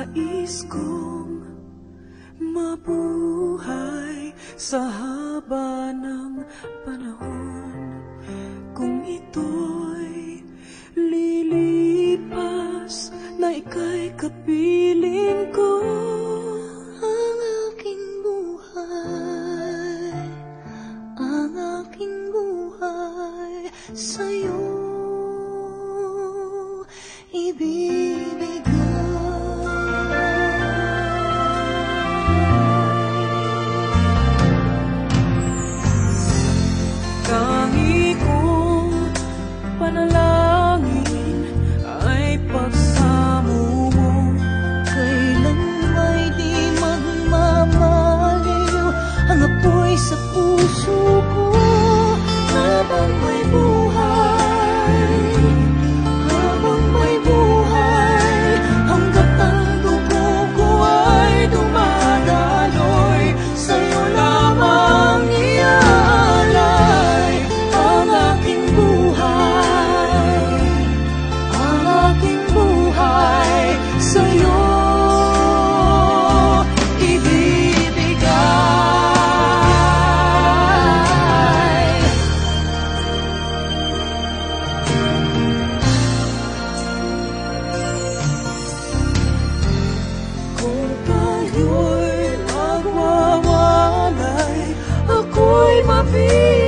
Nais kong mabuhay sa haba ng panahon. Kung ito'y lilipas na ika'y kapiling ko, ang aking buhay sa'yo ibibigay. Tangi kong panalangin ay pagsamo mo. Kailan may di magmamaliw ang apoy sa puso ko. Habang may buhay, hanggat ang dugo ko ay dumadaloy, sa'yo lamang iaalay ang aking buhay sa'yo ako'y mapili.